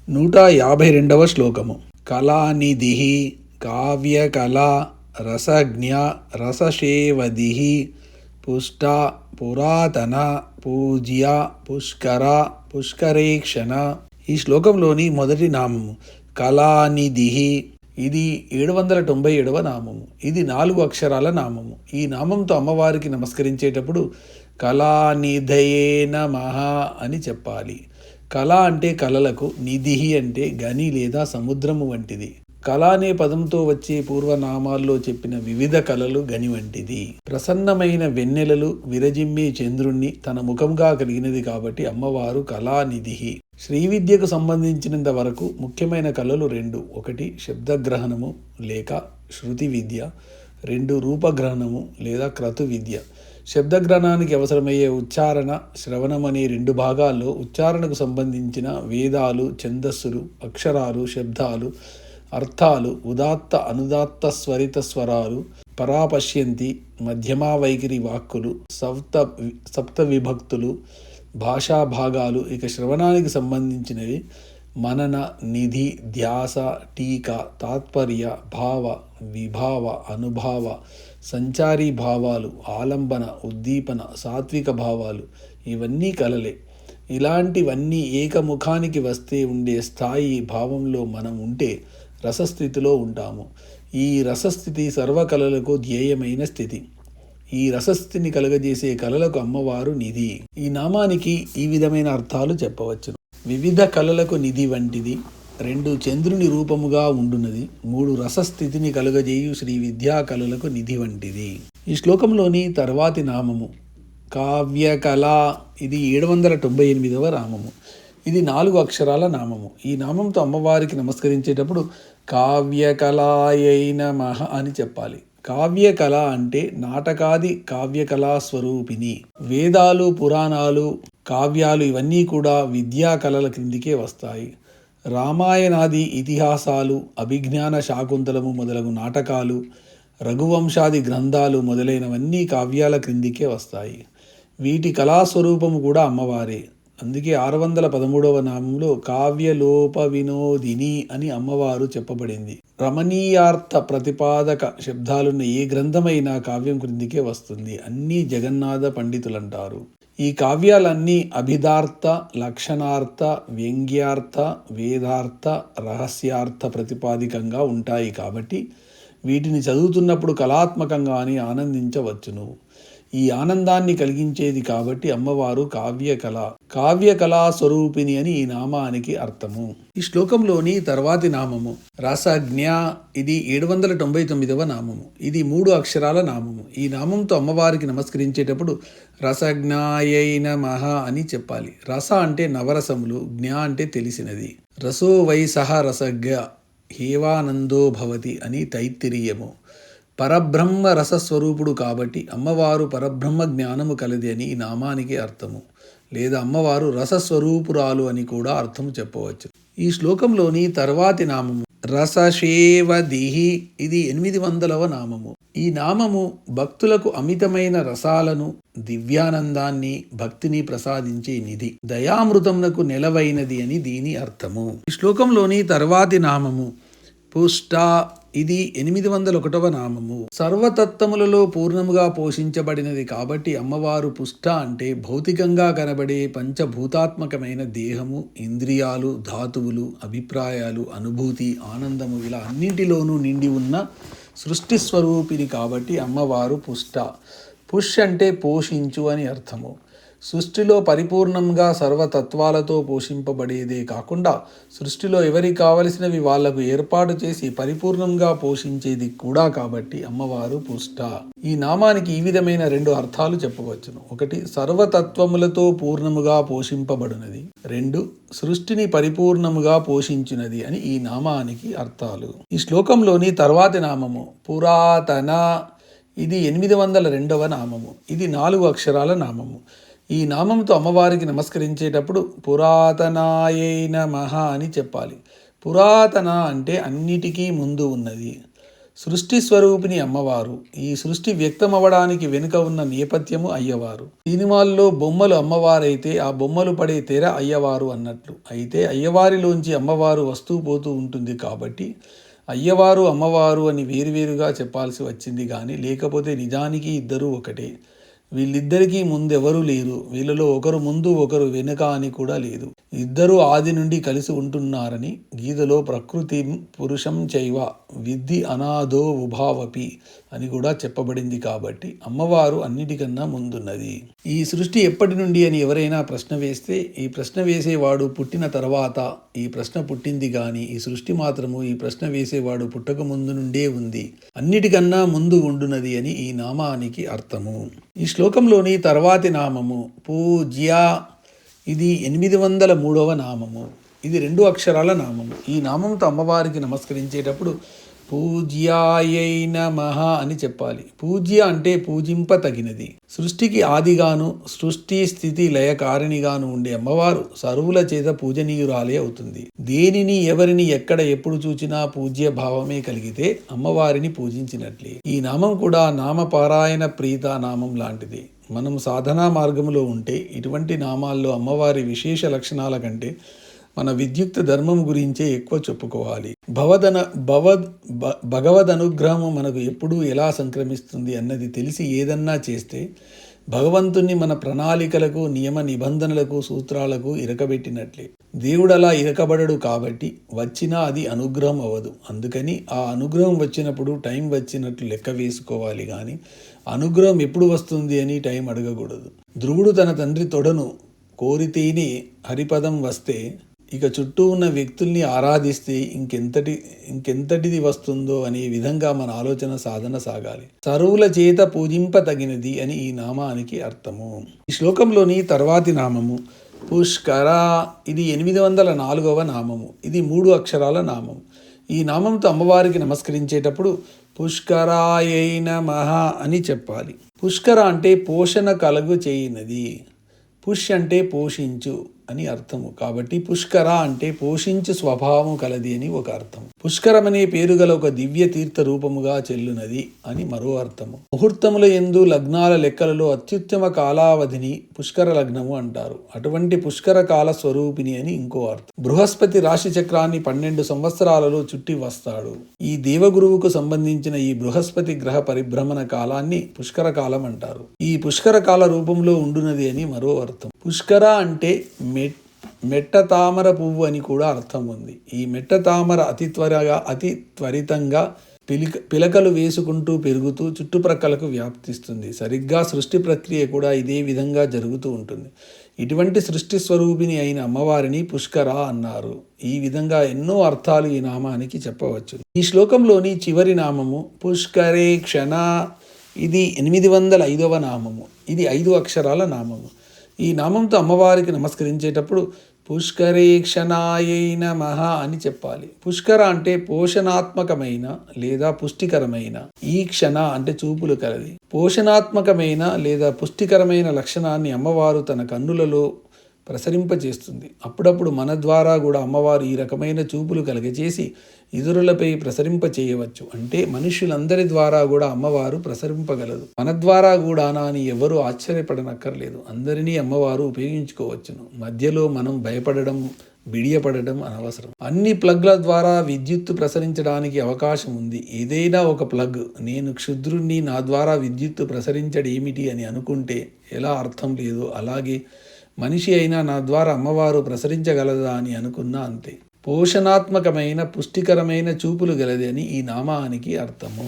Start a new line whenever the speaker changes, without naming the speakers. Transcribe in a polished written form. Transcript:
152వ శ్లోకము. కళానిధిః కావ్యకళా రసజ్ఞ రససేవధిః పుష్ట పురాతన పూజ్య పుష్కర పుష్కరేక్షణ. ఈ శ్లోకంలోని మొదటి నామము కళానిధిః. ఇది 797వ నామము. ఇది 4 అక్షరాల నామము. ఈ నామంతో అమ్మవారికి నమస్కరించేటప్పుడు కళానిధయే నమః అని చెప్పాలి. కళ అంటే కళలకు, నిధి అంటే గని లేదా సముద్రము వంటిది. కళ అనే పదంతో వచ్చే పూర్వనామాల్లో చెప్పిన వివిధ కళలు గని వంటిది. ప్రసన్నమైన వెన్నెలలు విరజిమ్మే చంద్రుణ్ణి తన ముఖంగా కలిగినది కాబట్టి అమ్మవారు కళానిధి. శ్రీ విద్యకు సంబంధించినంత వరకు ముఖ్యమైన కళలు 2. 1 శబ్దగ్రహణము లేక శృతి విద్య, 2 రూపగ్రహణము లేదా క్రతు విద్య. శబ్దగ్రహణానికి అవసరమయ్యే ఉచ్చారణ, శ్రవణం అనే 2 భాగాల్లో ఉచ్చారణకు సంబంధించిన వేదాలు, ఛందస్సులు, అక్షరాలు, శబ్దాలు, అర్థాలు, ఉదాత్త అనుదాత్త స్వరిత స్వరాలు, పరాపశ్యంతి, మధ్యమా వైఖరి వాక్కులు, సప్త విభక్తులు, భాషా భాగాలు. ఇక శ్రవణానికి సంబంధించినవి మనన, నిధి, ధ్యాస, టీకా, తాత్పర్య, భావ, విభావ, అనుభావ, సంచారీ భావాలు, ఆలంబన, ఉద్దీపన, సాత్విక భావాలు. ఇవన్నీ కలలే. ఇలాంటివన్నీ ఏకముఖానికి వస్తే ఉండే స్థాయి భావంలో మనం ఉంటే రసస్థితిలో ఉంటాము. ఈ రసస్థితి సర్వకళలకు ధ్యేయమైన స్థితి. ఈ రసస్థితిని కలగజేసే కళలకు అమ్మవారు నిధి. ఈ నామానికి ఈ విధమైన అర్థాలు చెప్పవచ్చును. వివిధ కళలకు నిధి వంటిది, 2 చంద్రుని రూపముగా ఉండునది, 3 రసస్థితిని కలుగజేయు శ్రీ విద్యా కళలకు నిధి వంటిది. ఈ శ్లోకంలోని తర్వాతి నామము కావ్యకళ. ఇది 798వ నామము. ఇది 4 అక్షరాల నామము. ఈ నామంతో అమ్మవారికి నమస్కరించేటప్పుడు కావ్యకళాయై నమః అని చెప్పాలి. కావ్యకళ అంటే నాటకాది కావ్యకళా స్వరూపిణి. వేదాలు, పురాణాలు, కావ్యాలు ఇవన్నీ కూడా విద్యా కళల క్రిందికే వస్తాయి. రామాయణాది ఇతిహాసాలు, అభిజ్ఞాన శాకుంతలము మొదలగు నాటకాలు, రఘువంశాది గ్రంథాలు మొదలైనవన్నీ కావ్యాల క్రిందికే వస్తాయి. వీటి కళాస్వరూపము కూడా అమ్మవారే. అందుకే 613వ నామంలో కావ్యలోప వినోదిని అని అమ్మవారు చెప్పబడింది. రమణీయార్థ ప్రతిపాదక శబ్దాలున్న ఏ గ్రంథమైనా కావ్యం క్రిందికే వస్తుంది. అన్నీ జగన్నాథ పండితులంటారు. ఈ కావ్యాలన్నీ అభిధార్థ, లక్షణార్థ, వ్యంగ్యార్థ, వేదార్థ, రహస్యార్థ ప్రతిపాదికంగా ఉంటాయి కాబట్టి వీటిని చదువుతున్నప్పుడు కళాత్మకంగానే ఆనందించవచ్చును. ఈ ఆనందాన్ని కలిగించేది కాబట్టి అమ్మవారు కావ్యకళ, కావ్యకళా స్వరూపిణి అని ఈ నామానికి అర్థము. ఈ శ్లోకంలోని తర్వాతి నామము రసజ్ఞ. ఇది 799వ నామము. ఇది 3 అక్షరాల నామము. ఈ నామంతో అమ్మవారికి నమస్కరించేటప్పుడు రసజ్ఞాయై నమః అని చెప్పాలి. రస అంటే నవరసములు, జ్ఞ అంటే తెలిసినది. రసో వై సహ రసజ్ఞ హేవానందో భవతి అని తైత్తిరీయము. పరబ్రహ్మ రసస్వరూపుడు కాబట్టి అమ్మవారు పరబ్రహ్మ జ్ఞానము కలది అని ఈ నామానికి అర్థము. లేదా అమ్మవారు రసస్వరూపురాలు అని కూడా అర్థము చెప్పవచ్చు. ఈ శ్లోకంలోని తర్వాతి నామము రససేవధిః. ఇది 800వ నామము. ఈ నామము భక్తులకు అమితమైన రసాలను, దివ్యానందాన్ని, భక్తిని ప్రసాదించే నిధి, దయామృతమునకు నెలవైనది అని దీని అర్థము. ఈ శ్లోకంలోని తర్వాతి నామము పుష్ట. ఇది 801వ నామము. సర్వతత్వములలో పూర్ణముగా పోషించబడినది కాబట్టి అమ్మవారు పుష్ట అంటే భౌతికంగా కనబడే పంచభూతాత్మకమైన దేహము, ఇంద్రియాలు, ధాతువులు, అభిప్రాయాలు, అనుభూతి, ఆనందము ఇలా అన్నింటిలోనూ నిండి ఉన్న సృష్టి స్వరూపిణి కాబట్టి అమ్మవారు పుష్ట. పుష్ అంటే పోషించు అని అర్థము. సృష్టిలో పరిపూర్ణంగా సర్వతత్వాలతో పోషింపబడేదే కాకుండా సృష్టిలో ఎవరికి కావలసినవి వాళ్లకు ఏర్పాటు చేసి పరిపూర్ణంగా పోషించేది కూడా కాబట్టి అమ్మవారు పుష్ట. ఈ నామానికి ఈ విధమైన 2 అర్థాలు చెప్పవచ్చును. 1 సర్వతత్వములతో పూర్ణముగా పోషింపబడినది, 2 సృష్టిని పరిపూర్ణముగా పోషించినది అని ఈ నామానికి అర్థాలు. ఈ శ్లోకంలోని తర్వాతి నామము పురాతన. ఇది 802వ నామము. ఇది 4 అక్షరాల నామము. ఈ నామంతో అమ్మవారికి నమస్కరించేటప్పుడు పురాతనాయై నమః అని చెప్పాలి. పురాతన అంటే అన్నిటికీ ముందు ఉన్నది. సృష్టి స్వరూపిణి అమ్మవారు. ఈ సృష్టి వ్యక్తమవ్వడానికి వెనుక ఉన్న నేపథ్యము అయ్యవారు. సినిమాల్లో బొమ్మలు అమ్మవారైతే ఆ బొమ్మలు పడే తెర అయ్యవారు అన్నట్లు. అయితే అయ్యవారిలోంచి అమ్మవారు వస్తూ పోతూ ఉంటుంది కాబట్టి అయ్యవారు అమ్మవారు అని వేరువేరుగా చెప్పాల్సి వచ్చింది కానీ లేకపోతే నిజానికి ఇద్దరూ ఒకటే. వీళ్ళిద్దరికీ ముందెవరూ లేరు. వీళ్ళలో ఒకరు ముందు ఒకరు వెనుక అని కూడా లేదు. ఇద్దరూ ఆది నుండి కలిసి ఉంటున్నారని గీతలో ప్రకృతి పురుషం చైవ విద్ధి అనాదో ఉభావపి అని కూడా చెప్పబడింది. కాబట్టి అమ్మవారు అన్నిటికన్నా ముందున్నది. ఈ సృష్టి ఎప్పటి నుండి అని ఎవరైనా ప్రశ్న వేస్తే ఈ ప్రశ్న వేసేవాడు పుట్టిన తర్వాత ఈ ప్రశ్న పుట్టింది కానీ ఈ సృష్టి మాత్రము ఈ ప్రశ్న వేసేవాడు పుట్టక ముందు నుండే ఉంది, అన్నిటికన్నా ముందు ఉండునది అని ఈ నామానికి అర్థము. ఈ శ్లోకంలోని తర్వాతి నామము పూజ్య. ఇది 803వ నామము. ఇది 2 అక్షరాల నామము. ఈ నామంతో అమ్మవారికి నమస్కరించేటప్పుడు పూజ్యాయై నమః అని చెప్పాలి. పూజ్య అంటే పూజింపతగినది. సృష్టికి ఆదిగాను సృష్టి స్థితి లయకారిణిగాను ఉండే అమ్మవారు సర్వుల చేత పూజనీయురాలే అవుతుంది. దేనిని ఎవరిని ఎక్కడ ఎప్పుడు చూచినా పూజ్య భావమే కలిగితే అమ్మవారిని పూజించినట్లే. ఈ నామం కూడా నామపారాయణ ప్రీత నామం లాంటిది. మనం సాధనా మార్గంలో ఉంటే ఇటువంటి నామాల్లో అమ్మవారి విశేష లక్షణాల కంటే మన విద్యుక్త ధర్మం గురించే ఎక్కువ చెప్పుకోవాలి. భగవద్ అనుగ్రహము మనకు ఎప్పుడూ ఎలా సంక్రమిస్తుంది అన్నది తెలిసి ఏదన్నా చేస్తే భగవంతుణ్ణి మన ప్రణాళికలకు నియమ నిబంధనలకు సూత్రాలకు ఇరకబెట్టినట్లే. దేవుడు అలా ఇరకబడడు కాబట్టి వచ్చినా అది అనుగ్రహం అవ్వదు. అందుకని ఆ అనుగ్రహం వచ్చినప్పుడు టైం వచ్చినట్లు లెక్క వేసుకోవాలి కానీ అనుగ్రహం ఎప్పుడు వస్తుంది అని టైం అడగకూడదు. ధ్రువుడు తన తండ్రి తొడను కోరితేనే హరిపదం వస్తే ఇక చుట్టూ ఉన్న వ్యక్తుల్ని ఆరాధిస్తే ఇంకెంతటిది వస్తుందో అనే విధంగా మన ఆలోచన సాధన సాగాలి. సర్వుల చేత పూజింపతగినది అని ఈ నామానికి అర్థము. ఈ శ్లోకంలోని తర్వాతి నామము పుష్కర. ఇది 804వ నామము. ఇది 3 అక్షరాల నామము. ఈ నామంతో అమ్మవారికి నమస్కరించేటప్పుడు పుష్కరాయై నమః అని చెప్పాలి. పుష్కర అంటే పోషణ కలుగు చేయనది. పుష్ అంటే పోషించు అని అర్థము. కాబట్టి పుష్కర అంటే పోషించు స్వభావం కలది అని ఒక అర్థం. పుష్కరం అనే పేరు గల ఒక దివ్య తీర్థ రూపముగా చెల్లునది అని మరో అర్థము. ముహూర్తముల యందు లగ్నాల లెక్కలలో అత్యుత్తమ కాలావధిని పుష్కర లగ్నము అంటారు. అటువంటి పుష్కర కాల స్వరూపిణి అని ఇంకో అర్థం. బృహస్పతి రాశి చక్రాన్ని 12 సంవత్సరాలలో చుట్టి వస్తాడు. ఈ దేవగురువుకు సంబంధించిన ఈ బృహస్పతి గ్రహ పరిభ్రమణ కాలాన్ని పుష్కర కాలం అంటారు. ఈ పుష్కర కాల రూపంలో ఉండునది అని మరో అర్థం. పుష్కర అంటే మెట్ట తామర పువ్వు అని కూడా అర్థం ఉంది. ఈ మెట్ట తామర అతి త్వరితంగా పిలకలు వేసుకుంటూ పెరుగుతూ చుట్టుప్రక్కలకు వ్యాప్తిస్తుంది. సరిగ్గా సృష్టి ప్రక్రియ కూడా ఇదే విధంగా జరుగుతూ ఉంటుంది. ఇటువంటి సృష్టి స్వరూపిణి అయిన అమ్మవారిని పుష్కర అన్నారు. ఈ విధంగా ఎన్నో అర్థాలు ఈ నామానికి చెప్పవచ్చు. ఈ శ్లోకంలోని చివరి నామము పుష్కరే క్షణ. ఇది 805వ నామము. ఇది 5 అక్షరాల నామము. ఈ నామంతో అమ్మవారికి నమస్కరించేటప్పుడు పుష్కరేక్షణాయై నమః అని చెప్పాలి. పుష్కర అంటే పోషణాత్మకమైన లేదా పుష్టికరమైన. ఈ క్షణ అంటే చూపులు కలది. పోషణాత్మకమైన లేదా పుష్టికరమైన లక్షణాన్ని అమ్మవారు తన కన్నులలో ప్రసరింపచేస్తుంది. అప్పుడప్పుడు మన ద్వారా కూడా అమ్మవారు ఈ రకమైన చూపులు కలగజేసి ఇతరులపై ప్రసరింపచేయవచ్చు. అంటే మనుష్యులందరి ద్వారా కూడా అమ్మవారు ప్రసరింపగలదు. మన ద్వారా కూడా అని ఎవరూ ఆశ్చర్యపడనక్కర్లేదు. అందరినీ అమ్మవారు ఉపయోగించుకోవచ్చును. మధ్యలో మనం భయపడడం బిడియపడడం అనవసరం. అన్ని ప్లగ్ల ద్వారా విద్యుత్తు ప్రసరించడానికి అవకాశం ఉంది. ఏదైనా ఒక ప్లగ్ నేను క్షుద్రుణ్ణి నా ద్వారా విద్యుత్తు ప్రసరించడం ఏమిటి అని అనుకుంటే ఎలా అర్థం లేదో అలాగే మనిషి అయినా నా ద్వారా అమ్మవారు ప్రసరించగలదా అని అనుకున్నా అంతే. పోషణాత్మకమైన పుష్టికరమైన చూపులు గలది అని ఈ నామానికి అర్థము.